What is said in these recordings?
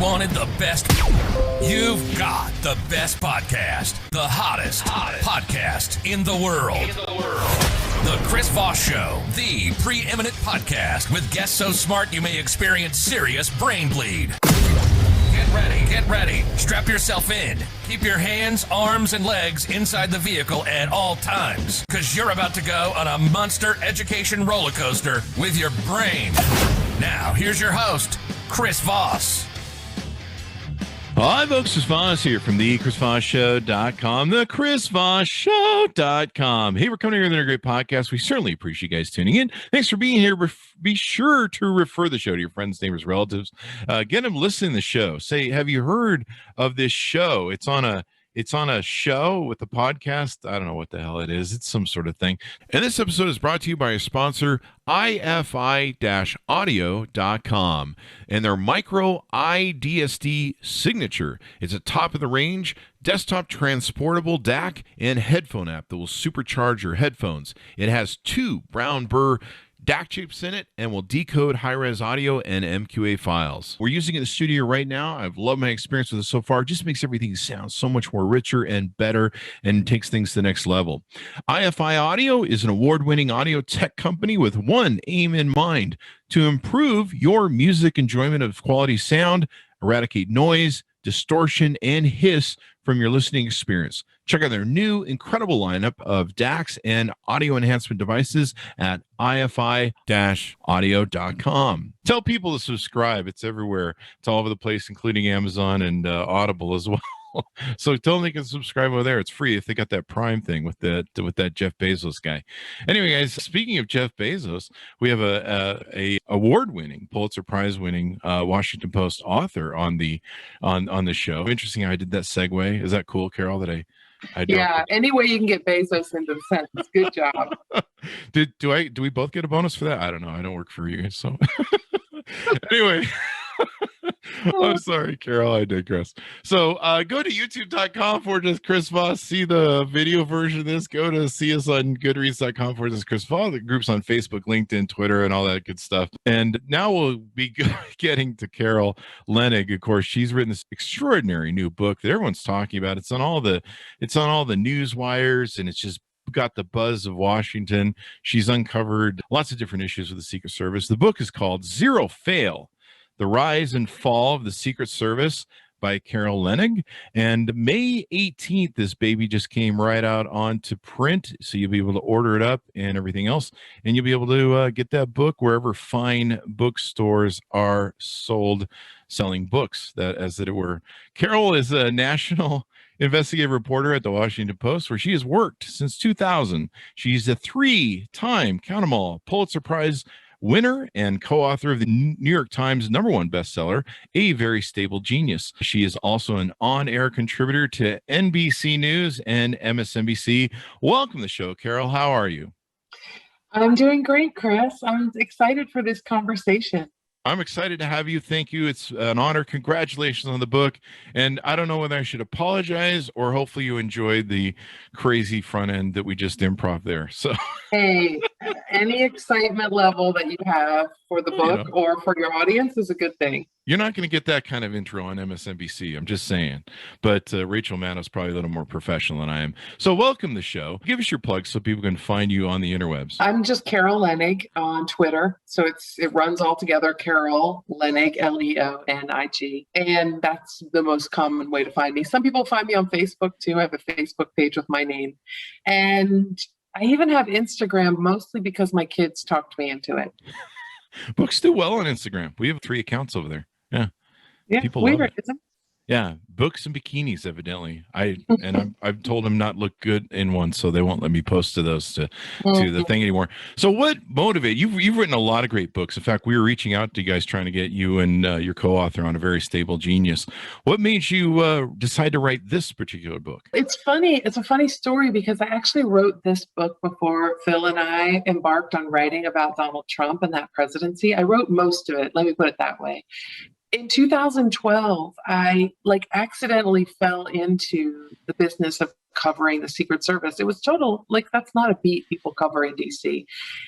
wanted the best? You've got the best podcast, the hottest podcast in the world. The Chris Voss Show, the preeminent podcast with guests so smart you may experience serious brain bleed. Get ready. Strap yourself in. Keep your hands, arms, and legs inside the vehicle at all times, because you're about to go on a monster education roller coaster with your brain. Now, here's your host, Chris Voss. Hi, folks. Chris Voss here from the ChrisVossShow.com, the ChrisVossShow.com. Hey, we're coming here with another great podcast. We certainly appreciate you guys tuning in. Thanks for being here. Be sure to refer the show to your friends, neighbors, relatives. Get them listening to the show. Say, have you heard of this show? It's on a show with a podcast. I don't know what the hell it is. It's some sort of thing. And this episode is brought to you by a sponsor, ifi-audio.com, and their micro iDSD signature. It's a top-of-the-range desktop transportable DAC and headphone app that will supercharge your headphones. It has 2 brown burr DAC chips in it and will decode high-res audio and MQA files. We're using it in the studio right now. I've loved my experience with it so far. It just makes everything sound so much more richer and better and takes things to the next level. IFI Audio is an award-winning audio tech company with one aim in mind: to improve your music enjoyment of quality sound, eradicate noise, distortion, and hiss from your listening experience. Check out their new incredible lineup of DACs and audio enhancement devices at ifi-audio.com. Tell people to subscribe. It's everywhere. It's all over the place, including Amazon and Audible as well. So tell them they can subscribe over there. It's free if they got that Prime thing with that Jeff Bezos guy. Anyway, guys, speaking of Jeff Bezos, we have a award-winning, Pulitzer Prize-winning Washington Post author on the show. Interesting how I did that segue. Is that cool, Carol? That I yeah, any way you can get Bezos into the sentence. Good job. Do we both get a bonus for that? I don't know. I don't work for you, so anyway. I'm sorry, Carol. I digress. So go to youtube.com/Chris Voss. See the video version of this. Go to see us on goodreads.com/Chris Voss. The group's on Facebook, LinkedIn, Twitter, and all that good stuff. And now we'll be getting to Carol Leonnig. Of course, she's written this extraordinary new book that everyone's talking about. It's on all the news wires, and it's just got the buzz of Washington. She's uncovered lots of different issues with the Secret Service. The book is called Zero Fail: The Rise and Fall of the Secret Service by Carol Leonnig. And May 18th, this baby just came right out onto print, so you'll be able to order it up and everything else. And you'll be able to get that book wherever fine bookstores are selling books, that as it were. Carol is a national investigative reporter at the Washington Post, where she has worked since 2000. She's a 3-time, count 'em all, Pulitzer Prize winner and co-author of the New York Times #1 bestseller, A Very Stable Genius. She is also an on-air contributor to NBC News and MSNBC. Welcome to the show, Carol. How are you? I'm doing great, Chris. I'm excited for this conversation. I'm excited to have you. Thank you. It's an honor. Congratulations on the book. And I don't know whether I should apologize or hopefully you enjoyed the crazy front end that we just improv there. So, hey, any excitement level that you have for the book or for your audience is a good thing. You're not going to get that kind of intro on MSNBC. I'm just saying. But Rachel Maddow's probably a little more professional than I am. So welcome to the show. Give us your plug so people can find you on the interwebs. I'm just Carol Leonnig on Twitter. So it runs all together, Carol Leonnig, Leonig. And that's the most common way to find me. Some people find me on Facebook too. I have a Facebook page with my name. And I even have Instagram, mostly because my kids talked me into it. Books do well on Instagram. We have 3 accounts over there. Yeah, people love it. Yeah, books and bikinis, evidently. I've told them not look good in one, so they won't let me post to those to the thing anymore. So what motivated you've written a lot of great books. In fact, we were reaching out to you guys trying to get you and your co-author on A Very Stable Genius. What made you decide to write this particular book? It's funny. It's a funny story because I actually wrote this book before Phil and I embarked on writing about Donald Trump and that presidency. I wrote most of it. Let me put it that way. In 2012, I accidentally fell into the business of covering the Secret Service. It was total, that's not a beat people cover in DC.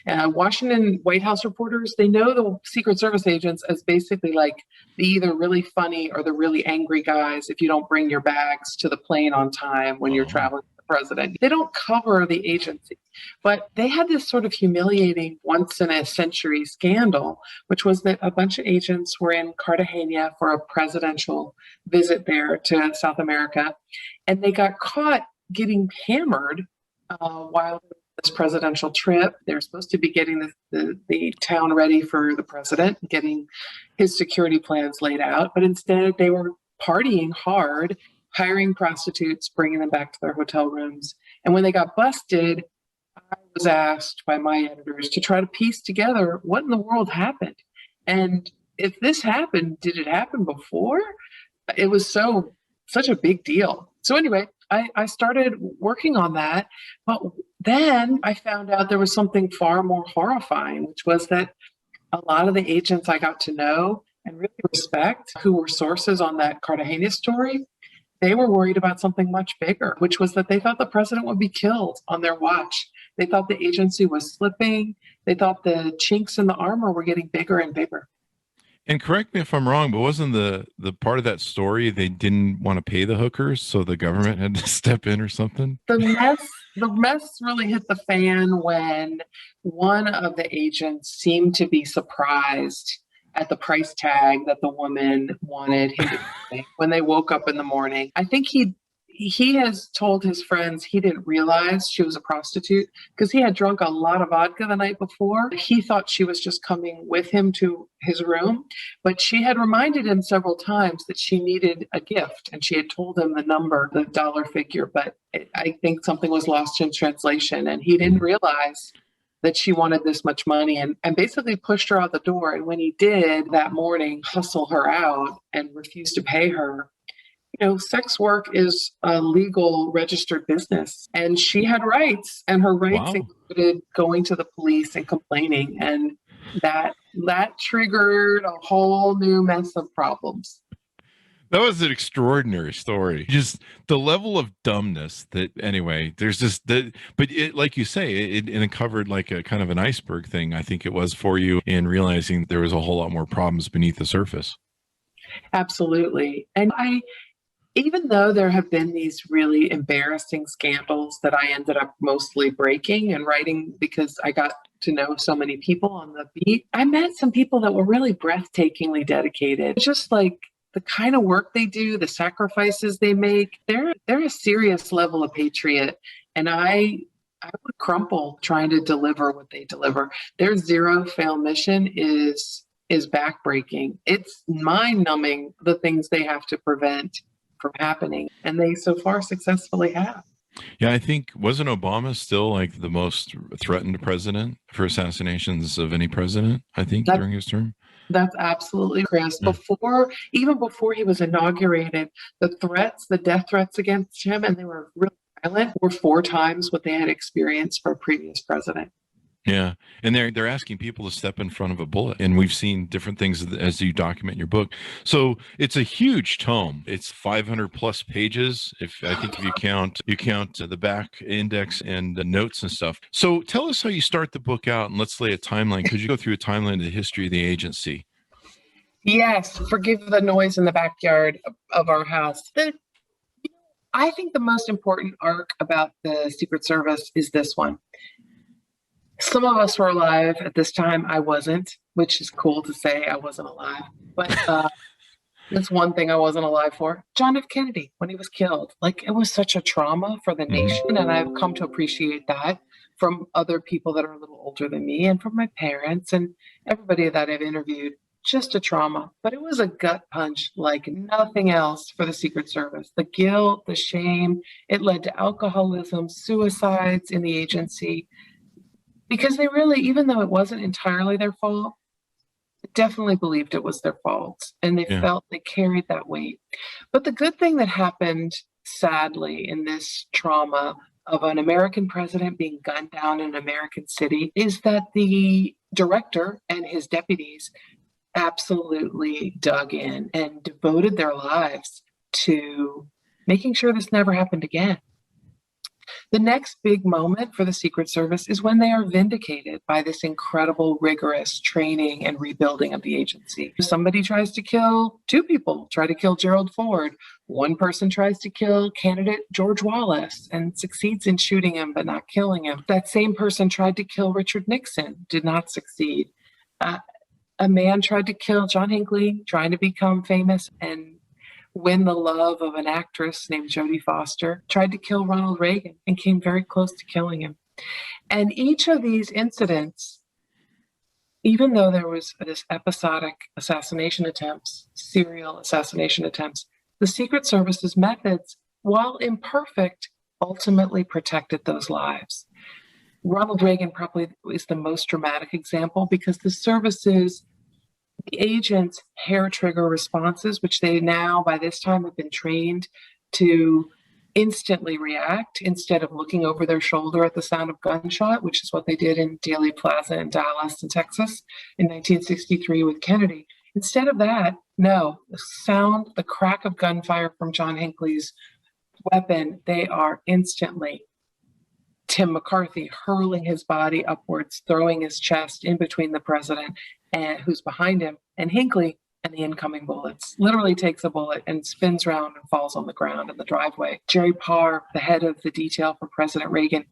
Washington White House reporters, they know the Secret Service agents as basically the either really funny or the really angry guys if you don't bring your bags to the plane on time when you're traveling with the president. They don't cover the agency. But they had this sort of humiliating once in a century scandal, which was that a bunch of agents were in Cartagena for a presidential visit there to South America, and they got caught getting hammered while this presidential trip. They're supposed to be getting the town ready for the president, getting his security plans laid out, but instead they were partying hard, hiring prostitutes, bringing them back to their hotel rooms. And when they got busted, I was asked by my editors to try to piece together what in the world happened. And if this happened, did it happen before? It was such a big deal. So anyway, I started working on that. But then I found out there was something far more horrifying, which was that a lot of the agents I got to know and really respect, who were sources on that Cartagena story, they were worried about something much bigger, which was that they thought the president would be killed on their watch. They thought the agency was slipping. They thought the chinks in the armor were getting bigger and bigger. And correct me if I'm wrong, but wasn't the part of that story they didn't want to pay the hookers, so the government had to step in or something? The mess really hit the fan when one of the agents seemed to be surprised at the price tag that the woman wanted him to pay when they woke up in the morning. I think he has told his friends he didn't realize she was a prostitute because he had drunk a lot of vodka the night before. He thought she was just coming with him to his room, but she had reminded him several times that she needed a gift, and she had told him the number, the dollar figure, but I think something was lost in translation, and he didn't realize that she wanted this much money, and basically pushed her out the door. And when he did that morning hustle her out and refuse to pay her, sex work is a legal registered business, and she had rights, and her rights included going to the police and complaining. And that triggered a whole new mess of problems. That was an extraordinary story. Just the level of dumbness that, anyway, there's just but it, like you say, it covered like a kind of an iceberg thing. I think it was for you in realizing there was a whole lot more problems beneath the surface. Absolutely. And even though there have been these really embarrassing scandals that I ended up mostly breaking and writing because I got to know so many people on the beat, I met some people that were really breathtakingly dedicated. Just like the kind of work they do, the sacrifices they make, they're a serious level of patriot. And I would crumple trying to deliver what they deliver. Their zero fail mission is backbreaking. It's mind-numbing, the things they have to prevent from happening, and they so far successfully have. Yeah, I think, wasn't Obama still like the most threatened president for assassinations of any president, I think, during his term? That's absolutely, Chris. Even before he was inaugurated, the death threats against him, and they were really violent, were 4 times what they had experienced for a previous president. Yeah. And they're asking people to step in front of a bullet. And we've seen different things as you document in your book. So it's a huge tome. It's 500 plus pages. If you count the back index and the notes and stuff. So tell us how you start the book out, and let's lay a timeline. Could you go through a timeline of the history of the agency? Yes. Forgive the noise in the backyard of our house. I think the most important arc about the Secret Service is this one. Some of us were alive at this time. I wasn't, which is cool to say I wasn't alive. But that's one thing I wasn't alive for. John F. Kennedy, when he was killed, it was such a trauma for the nation. And I've come to appreciate that from other people that are a little older than me, and from my parents and everybody that I've interviewed. Just a trauma. But it was a gut punch like nothing else for the Secret Service. The guilt, the shame, it led to alcoholism, suicides in the agency. Because they really, even though it wasn't entirely their fault, definitely believed it was their fault. And they felt they carried that weight. But the good thing that happened, sadly, in this trauma of an American president being gunned down in an American city is that the director and his deputies absolutely dug in and devoted their lives to making sure this never happened again. The next big moment for the Secret Service is when they are vindicated by this incredible, rigorous training and rebuilding of the agency. Somebody tries to kill, two people try to kill Gerald Ford. One person tries to kill candidate George Wallace and succeeds in shooting him but not killing him. That same person tried to kill Richard Nixon, did not succeed. A man tried to kill John Hinckley, trying to become famous and win the love of an actress named Jodie Foster, tried to kill Ronald Reagan and came very close to killing him. And each of these incidents, even though there was this episodic assassination attempts, serial assassination attempts, the Secret Service's methods, while imperfect, ultimately protected those lives. Ronald Reagan probably is the most dramatic example because the services, the agents' hair trigger responses, which they now, by this time, have been trained to instantly react instead of looking over their shoulder at the sound of gunshot, which is what they did in Dealey Plaza in Dallas in Texas in 1963 with Kennedy. Instead of that, no, the crack of gunfire from John Hinckley's weapon, they are instantly Tim McCarthy hurling his body upwards, throwing his chest in between the president and who's behind him, and Hinckley and the incoming bullets. Literally takes a bullet and spins around and falls on the ground in the driveway. Jerry Parr, the head of the detail for President Reagan,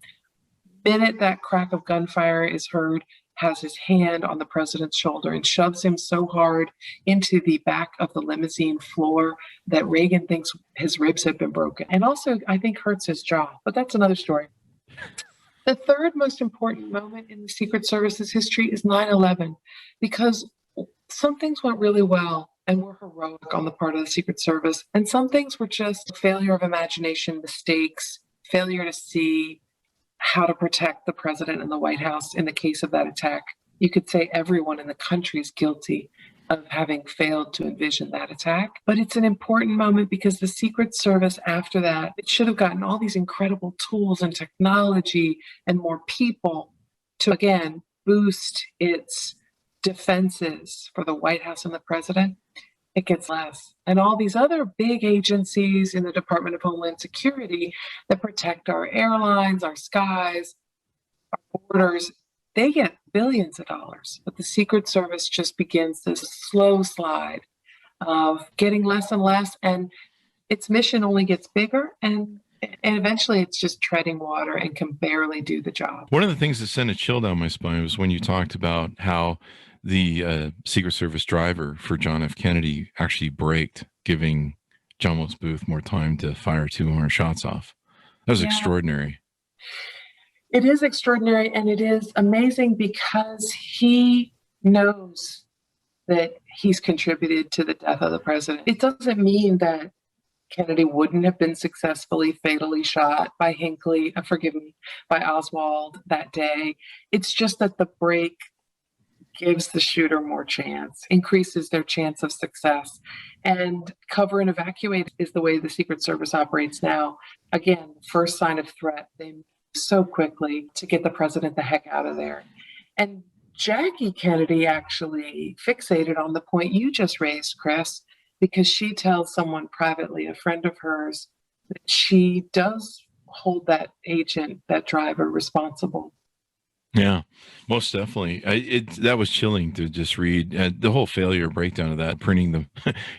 minute that crack of gunfire is heard, has his hand on the president's shoulder and shoves him so hard into the back of the limousine floor that Reagan thinks his ribs have been broken. And also, I think, hurts his jaw. But that's another story. The third most important moment in the Secret Service's history is 9/11, because some things went really well and were heroic on the part of the Secret Service, and some things were just failure of imagination, mistakes, failure to see how to protect the president and the White House in the case of that attack. You could say everyone in the country is guilty of having failed to envision that attack. But it's an important moment because the Secret Service after that, it should have gotten all these incredible tools and technology and more people to, again, boost its defenses for the White House and the president. It gets less. And all these other big agencies in the Department of Homeland Security that protect our airlines, our skies, our borders, they get billions of dollars. But the Secret Service just begins this slow slide of getting less and less, and its mission only gets bigger, and eventually it's just treading water and can barely do the job. One of the things that sent a chill down my spine was when you talked about how the Secret Service driver for John F. Kennedy actually braked, giving John Wilkes Booth more time to fire 200 shots off. That was extraordinary. It is extraordinary, and it is amazing because he knows that he's contributed to the death of the president. It doesn't mean that Kennedy wouldn't have been successfully fatally shot by Hinckley, by Oswald that day. It's just that the break gives the shooter more chance, increases their chance of success. And cover and evacuate is the way the Secret Service operates now. Again, first sign of threat, they move so quickly to get the president the heck out of there. And Jackie Kennedy actually fixated on the point you just raised, Chris, because she tells someone privately, a friend of hers, that she does hold that agent, that driver, responsible. Yeah, most definitely. That was chilling to just read the whole failure breakdown of that, printing them.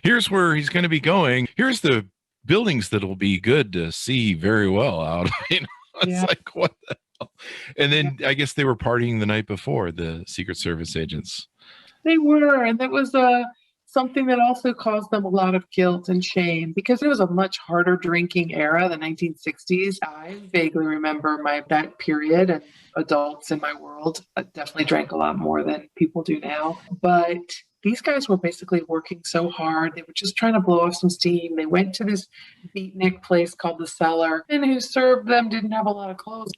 Here's where he's going to be going. Here's the buildings that'll be good to see very well out. It's like, what the hell? And then I guess they were partying the night before, the Secret Service agents. They were, and that was something that also caused them a lot of guilt and shame because it was a much harder drinking era, the 1960s. I vaguely remember that period, and adults in my world definitely drank a lot more than people do now. But these guys were basically working so hard. They were just trying to blow off some steam. They went to this beatnik place called The Cellar, and who served them didn't have a lot of clothes.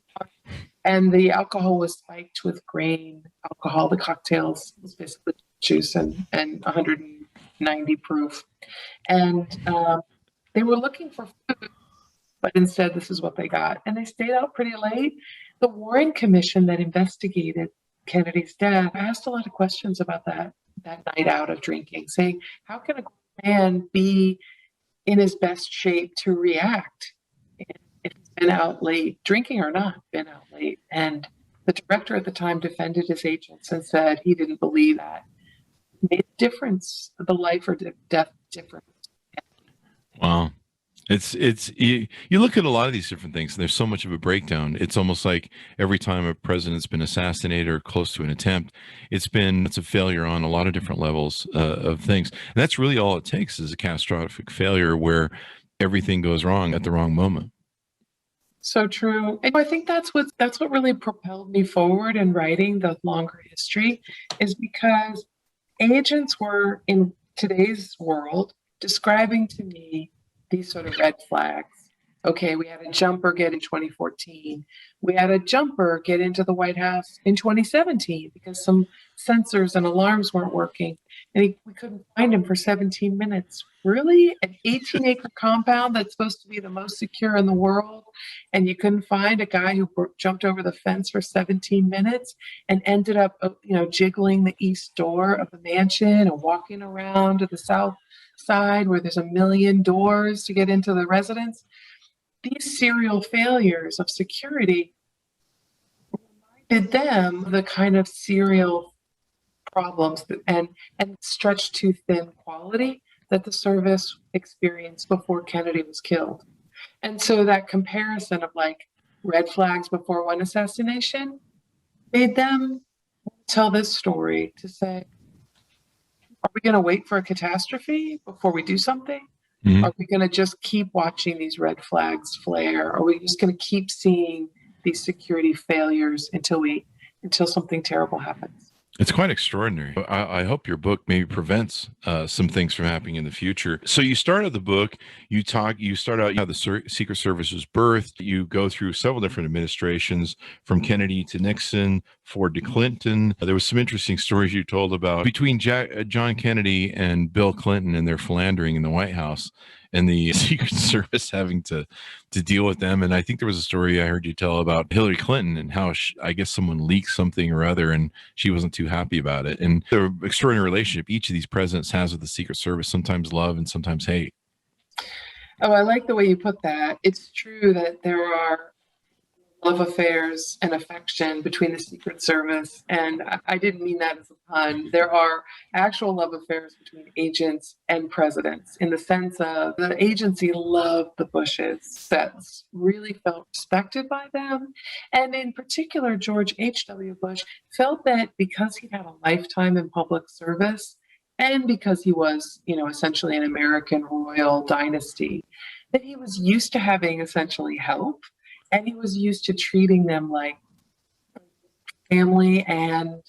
And the alcohol was spiked with grain alcohol. The cocktails was basically juice and 190 proof. And they were looking for food, but instead this is what they got. And they stayed out pretty late. The Warren Commission that investigated Kennedy's death asked a lot of questions about that. that night out of drinking, saying, how can a man be in his best shape to react if he's been out late, drinking or not, been out late? And the director at the time defended his agents and said he didn't believe that made a difference, the life or death difference. Wow. You look at a lot of these different things and there's so much of a breakdown. It's almost like every time a president's been assassinated or close to an attempt, it's a failure on a lot of different levels of things. And that's really all it takes is a catastrophic failure where everything goes wrong at the wrong moment. So true. And I think that's what really propelled me forward in writing the longer history, is because agents were, in today's world, describing to me these sort of red flags. Okay, we had a jumper get in 2014. We had a jumper get into the White House in 2017 because some sensors and alarms weren't working. And we couldn't find him for 17 minutes. Really? An 18-acre compound that's supposed to be the most secure in the world, and you couldn't find a guy who jumped over the fence for 17 minutes and ended up, jiggling the east door of the mansion and walking around to the south side where there's a million doors to get into the residence. These serial failures of security reminded them of the kind of serial problems and stretched too thin quality that the service experienced before Kennedy was killed. And so that comparison of like red flags before one assassination made them tell this story to say, are we going to wait for a catastrophe before we do something? Mm-hmm. Are we going to just keep watching these red flags flare? Are we just going to keep seeing these security failures until something terrible happens? It's quite extraordinary. I hope your book maybe prevents some things from happening in the future. So you start out the book, you start out how the Secret Service was birthed. You go through several different administrations from Kennedy to Nixon, Ford to Clinton. There was some interesting stories you told about between John Kennedy and Bill Clinton and their philandering in the White House and the Secret Service having to deal with them. And I think there was a story I heard you tell about Hillary Clinton and how I guess someone leaked something or other and she wasn't too happy about it. And the extraordinary relationship each of these presidents has with the Secret Service, sometimes love and sometimes hate. Oh, I like the way you put that. It's true that there are love affairs and affection between the Secret Service, and I didn't mean that as a pun. There are actual love affairs between agents and presidents in the sense of the agency loved the Bushes, that really felt respected by them. And in particular, George H.W. Bush felt that because he had a lifetime in public service and because he was, essentially an American royal dynasty, that he was used to having essentially help. And he was used to treating them like family and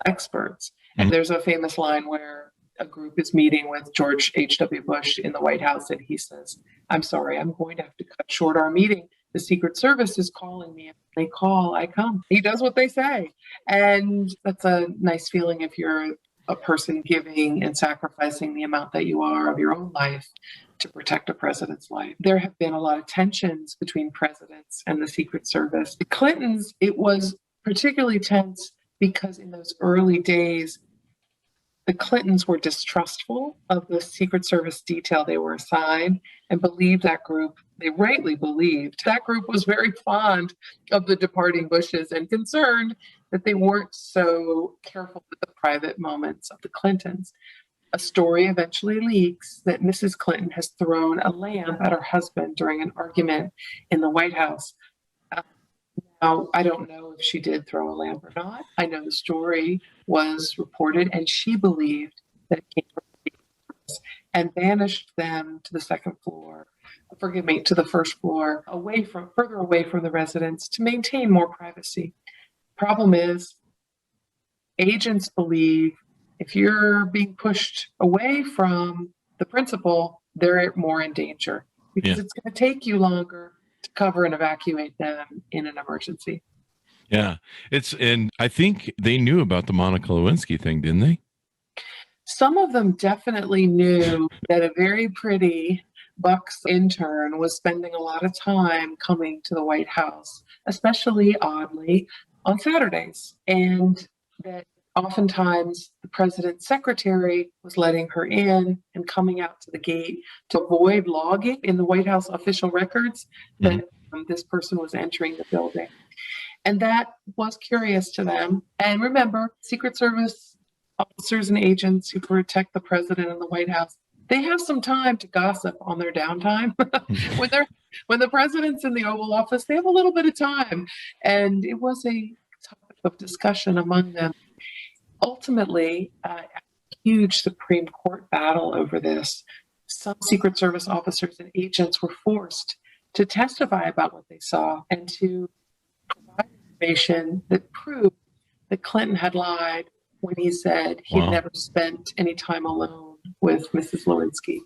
experts. And there's a famous line where a group is meeting with George H.W. Bush in the White House, and he says, "I'm sorry, I'm going to have to cut short our meeting. The Secret Service is calling me. If they call, I come." He does what they say. And that's a nice feeling if you're a person giving and sacrificing the amount that you are of your own life to protect a president's life. There have been a lot of tensions between presidents and the Secret Service. The Clintons, it was particularly tense because in those early days, the Clintons were distrustful of the Secret Service detail they were assigned and believed that group, they rightly believed, that group was very fond of the departing Bushes and concerned that they weren't so careful with the private moments of the Clintons. A story eventually leaks that Mrs. Clinton has thrown a lamp at her husband during an argument in the White House. Now, I don't know if she did throw a lamp or not. I know the story was reported, and she believed that it came from the Secret and banished them to the to the first floor, further away from the residence to maintain more privacy. Problem is, agents believe if you're being pushed away from the principal, they're more in danger because it's going to take you longer to cover and evacuate them in an emergency. Yeah. And I think they knew about the Monica Lewinsky thing, didn't they? Some of them definitely knew that a very pretty Bucks intern was spending a lot of time coming to the White House, especially oddly on Saturdays, and that Oftentimes, the president's secretary was letting her in and coming out to the gate to avoid logging in the White House official records that this person was entering the building. And that was curious to them. And remember, Secret Service officers and agents who protect the president and the White House, they have some time to gossip on their downtime. when the president's in the Oval Office, they have a little bit of time. And it was a topic of discussion among them. Ultimately, a huge Supreme Court battle over this. Some Secret Service officers and agents were forced to testify about what they saw and to provide information that proved that Clinton had lied when he said he'd never spent any time alone with Miss Lewinsky.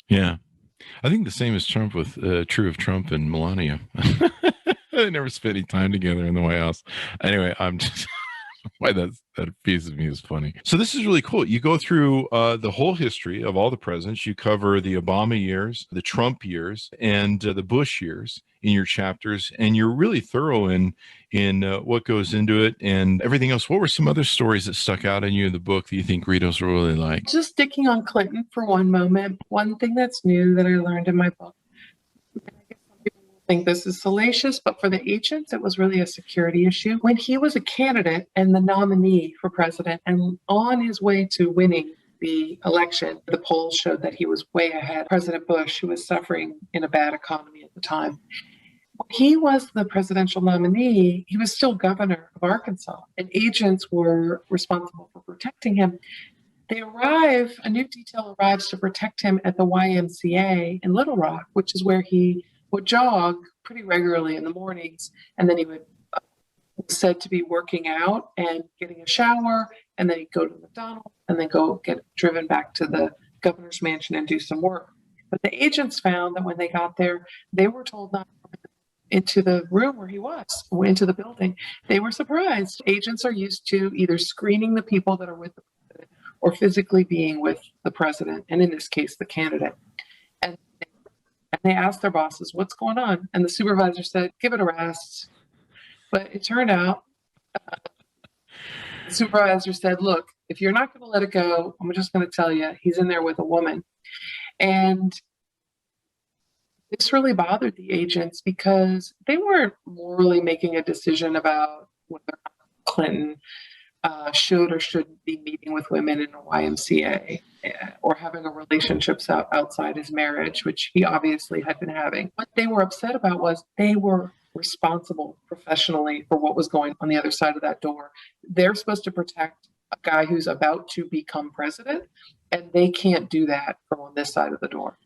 Yeah. I think the same is true of Trump and Melania. They never spent any time together in the White House. Anyway, I'm just... Why that piece of me is funny. So this is really cool. You go through the whole history of all the presidents. You cover the Obama years, the Trump years, and the Bush years in your chapters, and you're really thorough in what goes into it and everything else. What were some other stories that stuck out in you in the book that you think readers will really like? Just sticking on Clinton for one moment. One thing that's new that I learned in my book, think this is salacious, but for the agents, it was really a security issue. When he was a candidate and the nominee for president and on his way to winning the election, the polls showed that he was way ahead. President Bush, who was suffering in a bad economy at the time. When he was the presidential nominee, he was still governor of Arkansas, and agents were responsible for protecting him. A new detail arrives to protect him at the YMCA in Little Rock, which is where he would jog pretty regularly in the mornings, and then he would said to be working out and getting a shower, and then he'd go to McDonald's and then go get driven back to the governor's mansion and do some work. But the agents found that when they got there, they were told not to go into the room where he was, into the building. They were surprised. Agents are used to either screening the people that are with the president or physically being with the president, and in this case, the candidate. And they asked their bosses, what's going on? And the supervisor said, give it a rest. But it turned out, the supervisor said, look, if you're not going to let it go, I'm just going to tell you, he's in there with a woman. And this really bothered the agents because they weren't morally making a decision about whether Clinton should or shouldn't be meeting with women in a YMCA or having a relationships outside his marriage, which he obviously had been having. What they were upset about was they were responsible professionally for what was going on the other side of that door. They're supposed to protect a guy who's about to become president, and they can't do that from on this side of the door.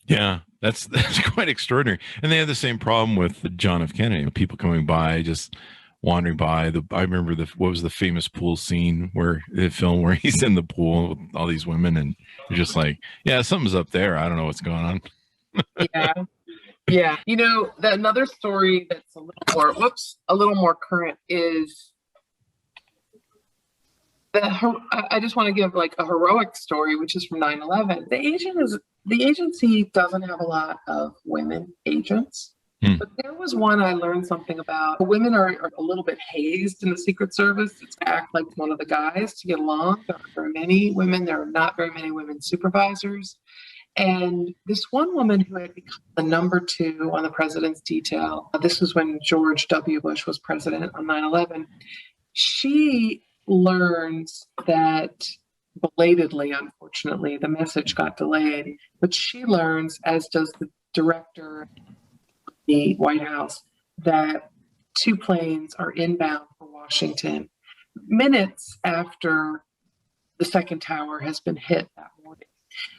Yeah, that's quite extraordinary. And they had the same problem with John F. Kennedy. People coming by, just wandering by. I remember what was the famous pool scene where the film where he's in the pool with all these women, and you're just like, yeah, something's up there. I don't know what's going on. Yeah. You know, another story that's a little more current is I just want to give like a heroic story, which is from 9/11. The agency doesn't have a lot of women agents. But there was one I learned something about. Women are a little bit hazed in the Secret Service. It's to act like one of the guys to get along. There aren't very many women. There are not very many women supervisors. And this one woman who had become the number 2 on the president's detail, this was when George W. Bush was president on 9/11, she learns that belatedly, unfortunately, the message got delayed, but she learns, as does the director of the White House, that 2 planes are inbound for Washington minutes after the second tower has been hit that morning.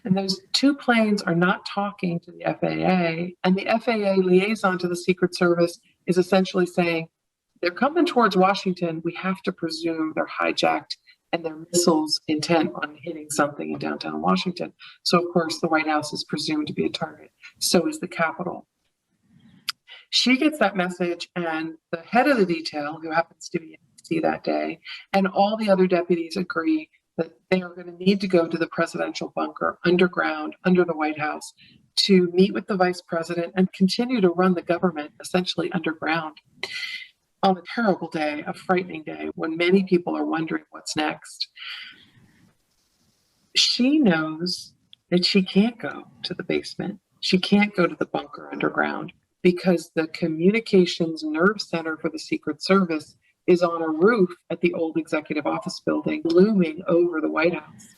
And those 2 planes are not talking to the FAA, and the FAA liaison to the Secret Service is essentially saying, they're coming towards Washington. We have to presume they're hijacked and their missiles intent on hitting something in downtown Washington. So, of course, the White House is presumed to be a target. So is the Capitol. She gets that message, and the head of the detail, who happens to be in D.C. that day, and all the other deputies agree that they are going to need to go to the presidential bunker underground, under the White House, to meet with the vice president and continue to run the government essentially underground. on a terrible day, a frightening day, when many people are wondering what's next, she knows that she can't go to the basement. She can't go to the bunker underground because the communications nerve center for the Secret Service is on a roof at the old executive office building, looming over the White House.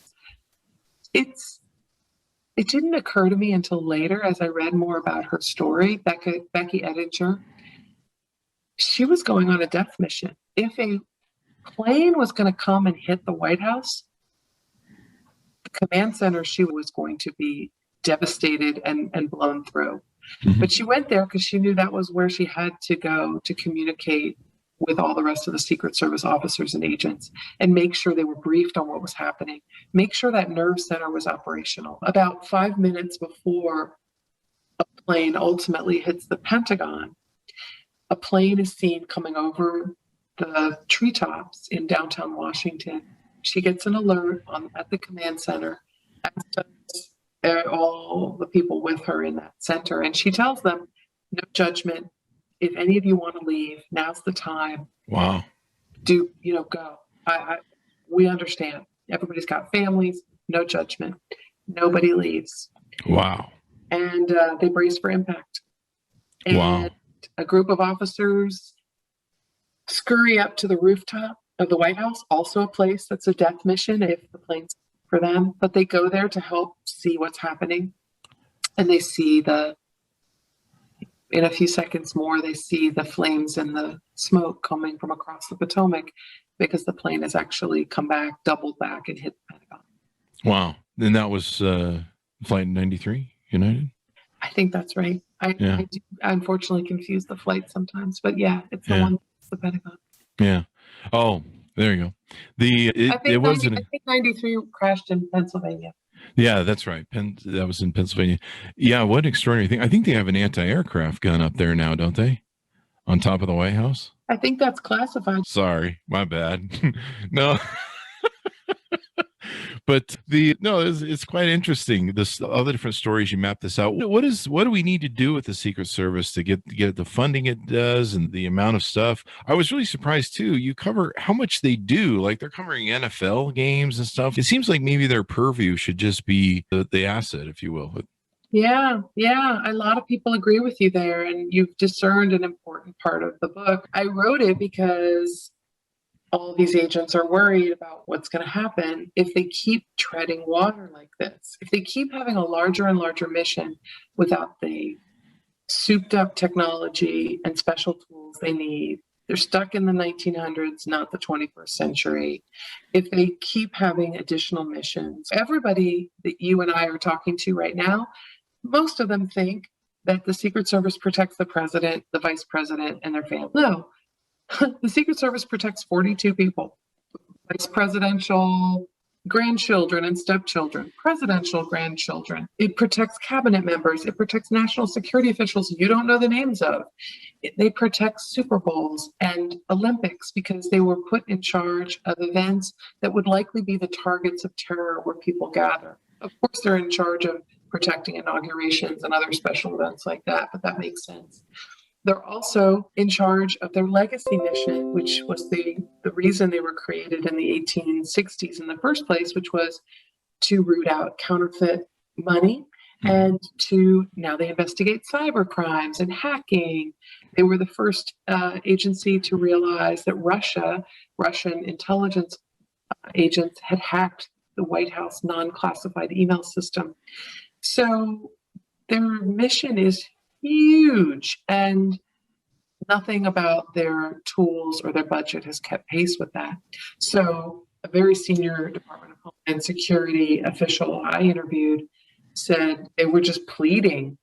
It didn't occur to me until later as I read more about her story, Becky Ettinger. She was going on a death mission. If a plane was going to come and hit the White House, the command center, she was going to be devastated and blown through. Mm-hmm. But she went there because she knew that was where she had to go to communicate with all the rest of the Secret Service officers and agents and make sure they were briefed on what was happening, make sure that nerve center was operational. About 5 minutes before a plane ultimately hits the Pentagon, a plane is seen coming over the treetops in downtown Washington. She gets an alert at the command center, as does all the people with her in that center. And she tells them, no judgment. If any of you want to leave, now's the time. Wow. Go. We understand. Everybody's got families. No judgment. Nobody leaves. Wow. And they brace for impact. And wow. A group of officers scurry up to the rooftop of the White House, also a place that's a death mission if the plane's for them. But they go there to help see what's happening. And they see in a few seconds more, they see the flames and the smoke coming from across the Potomac because the plane has actually come back, doubled back, and hit the Pentagon. Wow. And that was Flight 93, United? I think that's right. I do unfortunately confuse the flight sometimes, but yeah, it's the one that's the Pentagon. Yeah. Oh, there you go. I think 93 crashed in Pennsylvania. Yeah, that's right. That was in Pennsylvania. Yeah, what an extraordinary thing. I think they have an anti-aircraft gun up there now, don't they? On top of the White House? I think that's classified. Sorry, my bad. No. But it's quite interesting. All the different stories you map this out. What do we need to do with the Secret Service to get the funding it does and the amount of stuff? I was really surprised too. You cover how much they do. Like they're covering NFL games and stuff. It seems like maybe their purview should just be the asset, if you will. Yeah. A lot of people agree with you there, and you've discerned an important part of the book. I wrote it because all these agents are worried about what's going to happen if they keep treading water like this. If they keep having a larger and larger mission without the souped up technology and special tools they need, they're stuck in the 1900s, not the 21st century. If they keep having additional missions, everybody that you and I are talking to right now, most of them think that the Secret Service protects the president, the vice president, and their family. No. The Secret Service protects 42 people, vice presidential grandchildren and stepchildren, presidential grandchildren. It protects cabinet members. It protects national security officials you don't know the names of. They protect Super Bowls and Olympics because they were put in charge of events that would likely be the targets of terror where people gather. Of course, they're in charge of protecting inaugurations and other special events like that, but that makes sense. They're also in charge of their legacy mission, which was the reason they were created in the 1860s in the first place, which was to root out counterfeit money and now they investigate cyber crimes and hacking. They were the first agency to realize that Russian intelligence agents had hacked the White House non-classified email system. So their mission is huge, and nothing about their tools or their budget has kept pace with that. So a very senior Department of Homeland Security official I interviewed said they were just pleading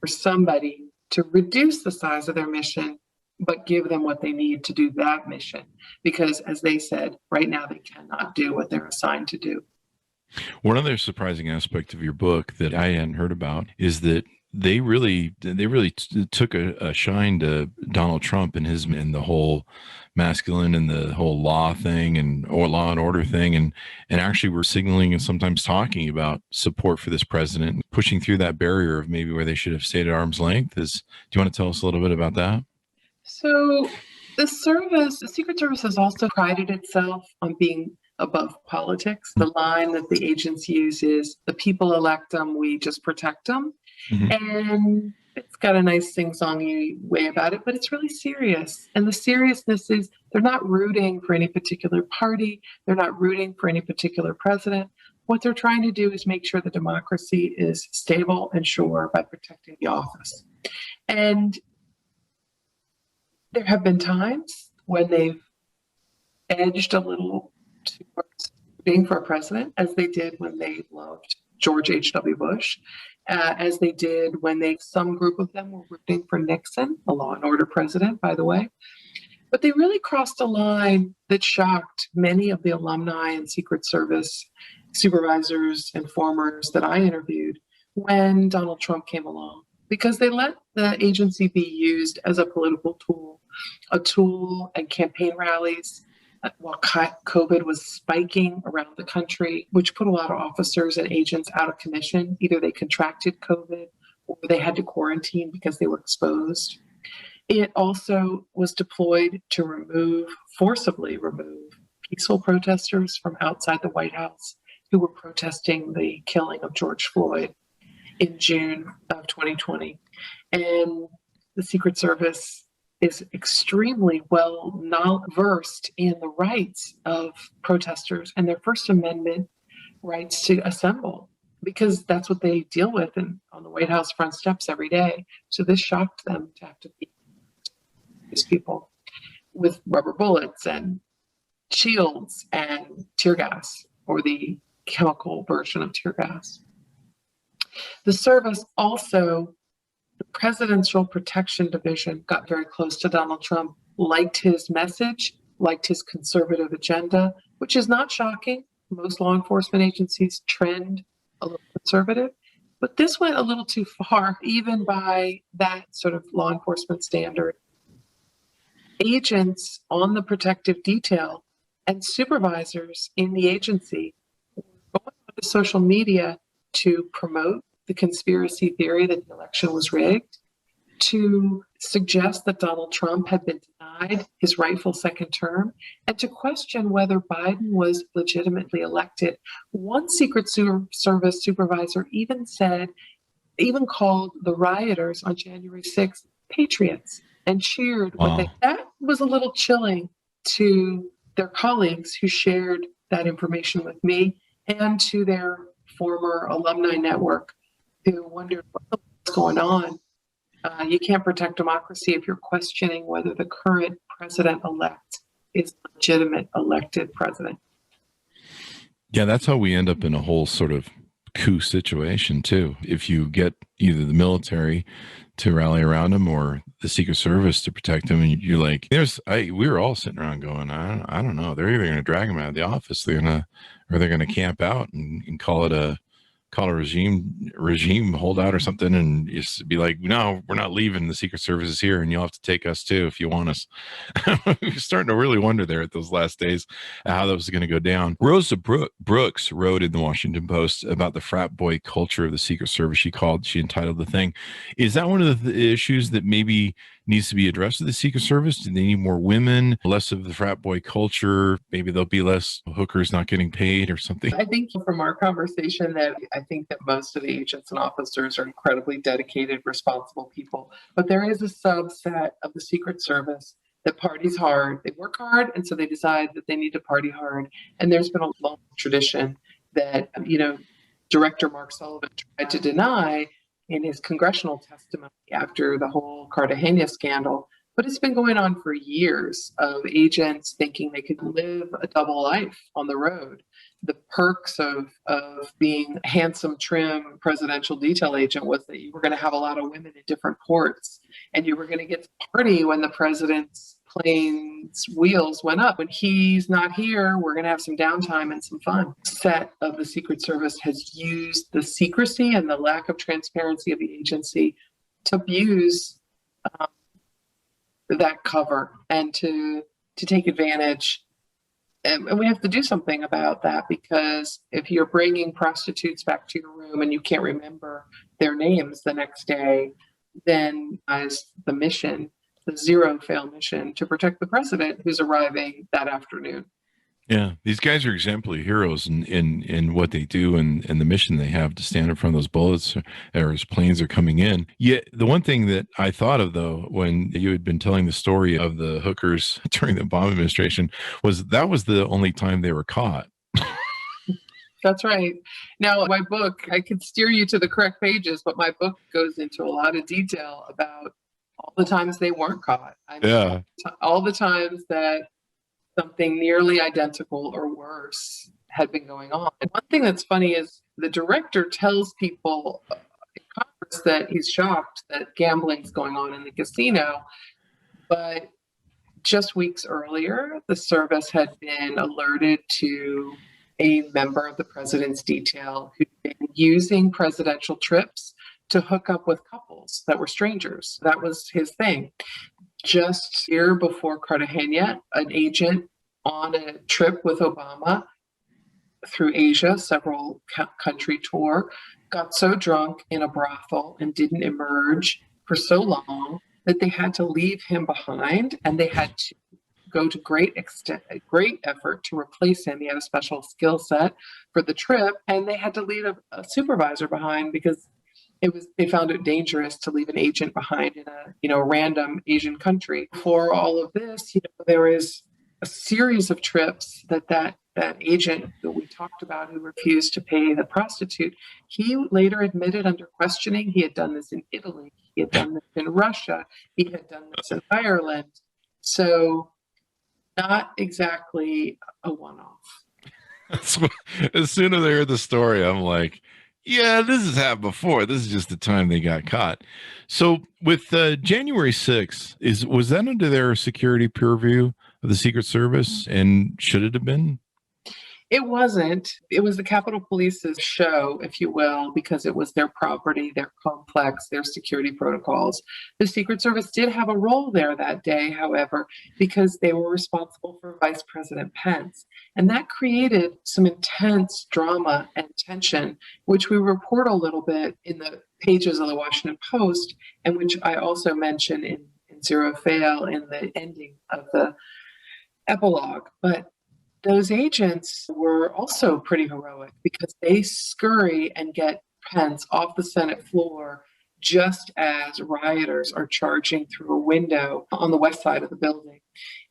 for somebody to reduce the size of their mission, but give them what they need to do that mission. Because as they said, right now they cannot do what they're assigned to do. One other surprising aspect of your book that I hadn't heard about is that they really took a shine to Donald Trump and the whole masculine and the whole law thing or law and order thing, and actually were signaling and sometimes talking about support for this president, pushing through that barrier of maybe where they should have stayed at arm's length. Do you want to tell us a little bit about that? So The Secret Service has also prided itself on being above politics. The line that the agents use is, the people elect them, we just protect them. Mhm. And it's got a nice sing-songy way about it, but it's really serious. And the seriousness is they're not rooting for any particular party. They're not rooting for any particular president. What they're trying to do is make sure the democracy is stable and sure by protecting the office. And there have been times when they've edged a little towards being for a president, as they did when they loved George H.W. Bush, as they did when some group of them were rooting for Nixon, a law and order president, by the way. But they really crossed a line that shocked many of the alumni and Secret Service supervisors and formers that I interviewed when Donald Trump came along, because they let the agency be used as a political tool, and campaign rallies while COVID was spiking around the country, which put a lot of officers and agents out of commission. Either they contracted COVID or they had to quarantine because they were exposed. It also was deployed to forcibly remove peaceful protesters from outside the White House who were protesting the killing of George Floyd in June of 2020. And the Secret Service is extremely well versed in the rights of protesters and their First Amendment rights to assemble, because that's what they deal with on the White House front steps every day. So this shocked them to have to beat these people with rubber bullets and shields and tear gas, or the chemical version of tear gas. The service also, the Presidential Protection Division, got very close to Donald Trump, liked his message, liked his conservative agenda, which is not shocking. Most law enforcement agencies trend a little conservative, but this went a little too far, even by that sort of law enforcement standard. Agents on the protective detail and supervisors in the agency were going on to social media to promote the conspiracy theory that the election was rigged, to suggest that Donald Trump had been denied his rightful second term, and to question whether Biden was legitimately elected. One Secret Service supervisor even called the rioters on January 6th patriots and cheered Wow. that was a little chilling to their colleagues who shared that information with me, and to their former alumni network who wondered what's going on. You can't protect democracy if you're questioning whether the current president-elect is a legitimate elected president. Yeah, that's how we end up in a whole sort of coup situation too. If you get either the military to rally around him or the Secret Service to protect him, and you're like, we were all sitting around going, I don't know. They're either going to drag him out of the office, or they're going to camp out and call a regime holdout or something, and just be like, no, we're not leaving. The Secret Service is here, and you'll have to take us too if you want us. We're starting to really wonder there at those last days how that was going to go down. Rosa Brooks wrote in the Washington Post about the frat boy culture of the Secret Service. She entitled the thing. Is that one of the issues that maybe needs to be addressed with the Secret Service? Do they need more women, less of the frat boy culture? Maybe there'll be less hookers not getting paid or something. I think from our conversation that I think that most of the agents and officers are incredibly dedicated, responsible people. But there is a subset of the Secret Service that parties hard. They work hard, and so they decide that they need to party hard. And there's been a long tradition that, Director Mark Sullivan tried to deny in his congressional testimony after the whole Cartagena scandal. But it's been going on for years, of agents thinking they could live a double life on the road. The perks of being a handsome, trim presidential detail agent was that you were going to have a lot of women in different ports, and you were going to get to party when the president's plane's wheels went up. When he's not here, we're going to have some downtime and some fun. Set of the Secret Service has used the secrecy and the lack of transparency of the agency to abuse that cover and to take advantage. And we have to do something about that, because if you're bringing prostitutes back to your room and you can't remember their names the next day, then as the mission the zero-fail mission to protect the president who's arriving that afternoon. Yeah, these guys are exemplary heroes in what they do and the mission they have to stand in front of those bullets or as planes are coming in. Yet the one thing that I thought of, though, when you had been telling the story of the hookers during the Obama administration, was that was the only time they were caught. That's right. Now, my book, I could steer you to the correct pages, but my book goes into a lot of detail about all the times they weren't caught. Yeah. All the times that something nearly identical or worse had been going on. And one thing that's funny is the director tells people in Congress that he's shocked that gambling's going on in the casino, but just weeks earlier, the service had been alerted to a member of the president's detail who'd been using presidential trips to hook up with couples that were strangers. That was his thing. Just a year before Cartagena, an agent on a trip with Obama through Asia, several country tour, got so drunk in a brothel and didn't emerge for so long that they had to leave him behind, and they had to go to great effort to replace him. He had a special skill set for the trip, and they had to leave a supervisor behind because they found it dangerous to leave an agent behind in a random Asian country. For all of this, there was a series of trips that agent that we talked about who refused to pay the prostitute, he later admitted under questioning he had done this in Italy, he had done this in Russia, he had done this in Ireland. So not exactly a one-off. As soon as I heard the story, I'm like, yeah, this has happened before. This is just the time they got caught. So with January 6th, was that under their security purview of the Secret Service, and should it have been? It wasn't. It was the Capitol Police's show, if you will, because it was their property, their complex, their security protocols. The Secret Service did have a role there that day, however, because they were responsible for Vice President Pence. And that created some intense drama and tension, which we report a little bit in the pages of the Washington Post, and which I also mention in Zero Fail in the ending of the epilogue. But those agents were also pretty heroic because they scurry and get Pence off the Senate floor just as rioters are charging through a window on the west side of the building.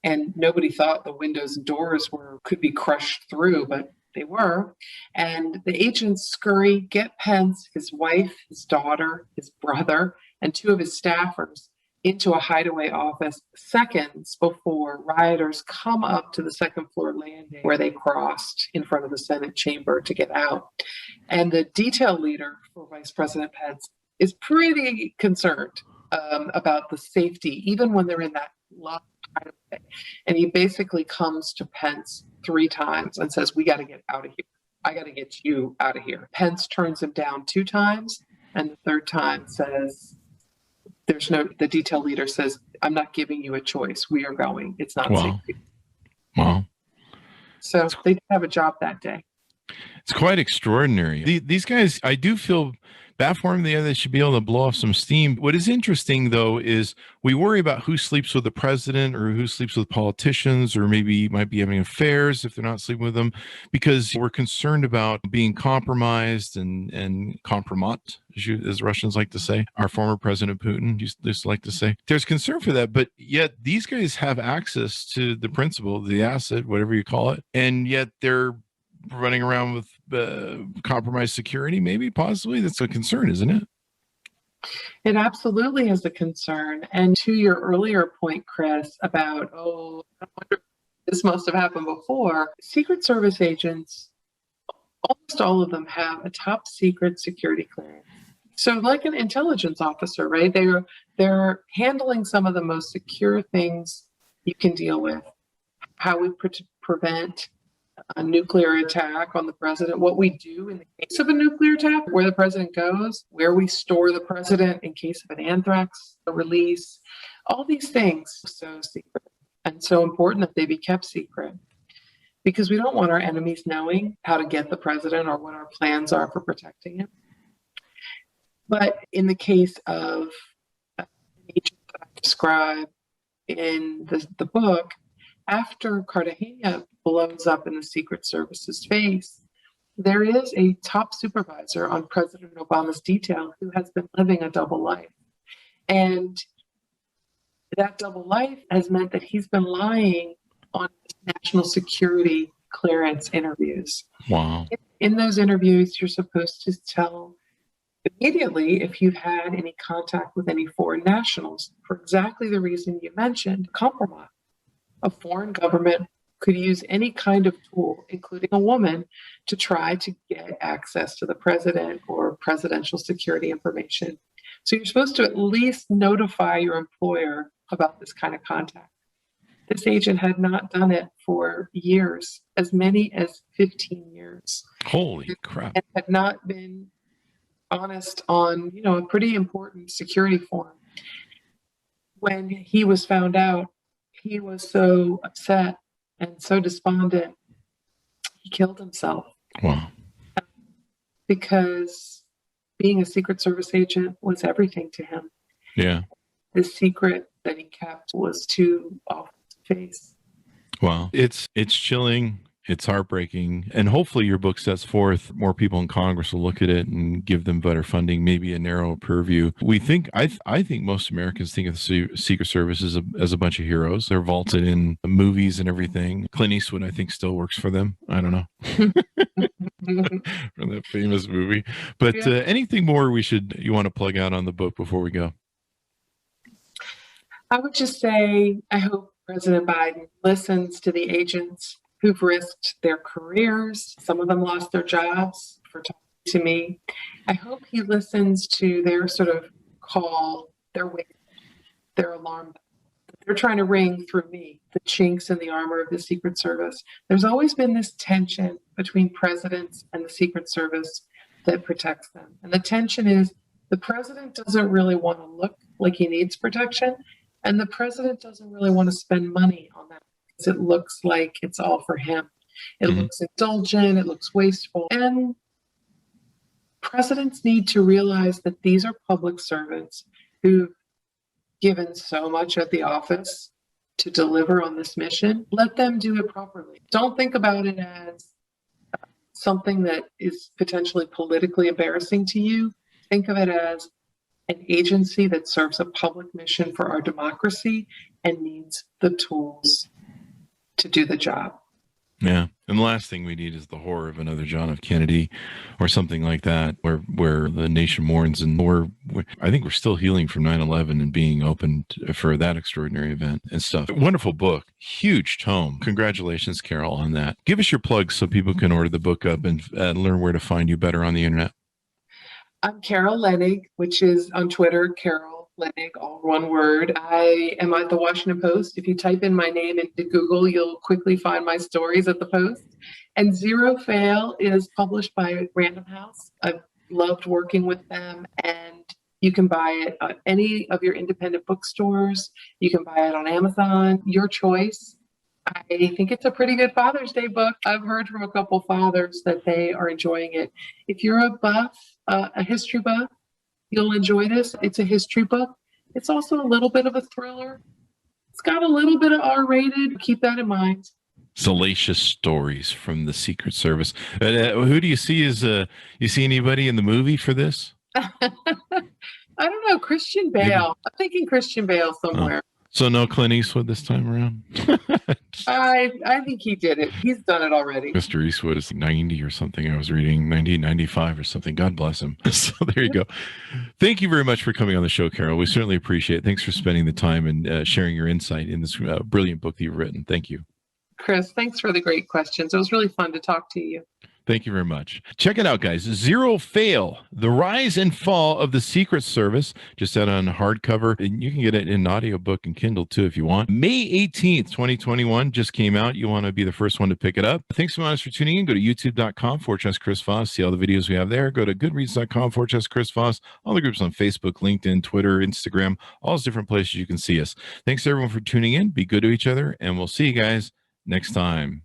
And nobody thought the windows and doors could be crushed through, but they were. And the agents scurry, get Pence, his wife, his daughter, his brother, and two of his staffers into a hideaway office seconds before rioters come up to the second floor landing where they crossed in front of the Senate chamber to get out. And the detail leader for Vice President Pence is pretty concerned about the safety, even when they're in that locked hideaway. And he basically comes to Pence 3 times and says, "We got to get out of here. I got to get you out of here." Pence turns him down 2 times, and the 3rd time says, the detail leader says, "I'm not giving you a choice. We are going. It's not safe." Wow. So they did have a job that day. It's quite extraordinary. These guys, I do feel bad for them. They should be able to blow off some steam. What is interesting, though, is we worry about who sleeps with the president or who sleeps with politicians or maybe might be having affairs if they're not sleeping with them, because we're concerned about being compromised and compromat, as Russians like to say. Our former President Putin used to like to say. There's concern for that, but yet these guys have access to the principal, the asset, whatever you call it, and yet they're running around with compromised security, maybe, possibly. That's a concern, isn't it? It absolutely is a concern. And to your earlier point, Chris, about, I wonder if this must have happened before. Secret Service agents, almost all of them have a top secret security clearance. So like an intelligence officer, right? They're handling some of the most secure things you can deal with. How we prevent a nuclear attack on the president, what we do in the case of a nuclear attack, where the president goes, where we store the president in case of an anthrax release, all these things are so secret and so important that they be kept secret because we don't want our enemies knowing how to get the president or what our plans are for protecting him. But in the case of an agent that I described in the book, after Cartagena blows up in the Secret Service's face, there is a top supervisor on President Obama's detail who has been living a double life. And that double life has meant that he's been lying on national security clearance interviews. Wow. In those interviews, you're supposed to tell immediately if you've had any contact with any foreign nationals for exactly the reason you mentioned, compromise. A foreign government could use any kind of tool, including a woman, to try to get access to the president or presidential security information. So you're supposed to at least notify your employer about this kind of contact. This agent had not done it for years, as many as 15 years. Holy crap. And had not been honest on, a pretty important security form. When he was found out, he was so upset and so despondent, he killed himself. Wow. Because being a Secret Service agent was everything to him. Yeah. The secret that he kept was too awful to face. Wow. It's chilling. It's heartbreaking. And hopefully your book sets forth more people in Congress will look at it and give them better funding, maybe a narrow purview. I think most Americans think of the Secret Service as a bunch of heroes. They're vaulted in movies and everything. Clint Eastwood, I think, still works for them. I don't know. From that famous movie. But anything more you want to plug out on the book before we go? I would just say, I hope President Biden listens to the agents who've risked their careers. Some of them lost their jobs for talking to me. I hope he listens to their sort of call, their alarm. They're trying to ring through me, the chinks in the armor of the Secret Service. There's always been this tension between presidents and the Secret Service that protects them. And the tension is the president doesn't really want to look like he needs protection, and the president doesn't really want to spend money on that. It looks like it's all for him. It looks indulgent, it looks wasteful. And presidents need to realize that these are public servants who've given so much at the office to deliver on this mission. Let them do it properly. Don't think about it as something that is potentially politically embarrassing to you. Think of it as an agency that serves a public mission for our democracy and needs the tools to do the job. Yeah. And the last thing we need is the horror of another John F. Kennedy or something like that, where the nation mourns. And I think we're still healing from 9/11 and being open for that extraordinary event and stuff. Wonderful book. Huge tome. Congratulations, Carol, on that. Give us your plugs so people can order the book up and learn where to find you better on the internet. I'm Carol Leonnig, which is on Twitter, Carol Leonnig, all one word. I am at the Washington Post. If you type in my name into Google, you'll quickly find my stories at the Post. And Zero Fail is published by Random House. I've loved working with them, and you can buy it at any of your independent bookstores. You can buy it on Amazon, your choice. I think it's a pretty good Father's Day book. I've heard from a couple fathers that they are enjoying it. If you're a buff, a history buff, you'll enjoy this. It's a history book. It's also a little bit of a thriller. It's got a little bit of R-rated. Keep that in mind. Salacious stories from the Secret Service. Who do you see you see anybody in the movie for this? I don't know. Christian Bale. Maybe. I'm thinking Christian Bale somewhere. Oh. So no Clint Eastwood this time around? I think he did it. He's done it already. Mr. Eastwood is 90 or something. I was reading 95 or something. God bless him. So there you go. Thank you very much for coming on the show, Carol. We certainly appreciate it. Thanks for spending the time and sharing your insight in this brilliant book that you've written. Thank you. Chris, thanks for the great questions. It was really fun to talk to you. Thank you very much. Check it out, guys. Zero Fail, The Rise and Fall of the Secret Service, just out on hardcover. And you can get it in audiobook and Kindle, too, if you want. May 18th, 2021 just came out. You want to be the first one to pick it up. Thanks so much for tuning in. Go to youtube.com/Chris Voss. See all the videos we have there. Go to goodreads.com/Chris Voss. All the groups on Facebook, LinkedIn, Twitter, Instagram, all those different places you can see us. Thanks, everyone, for tuning in. Be good to each other, and we'll see you guys next time.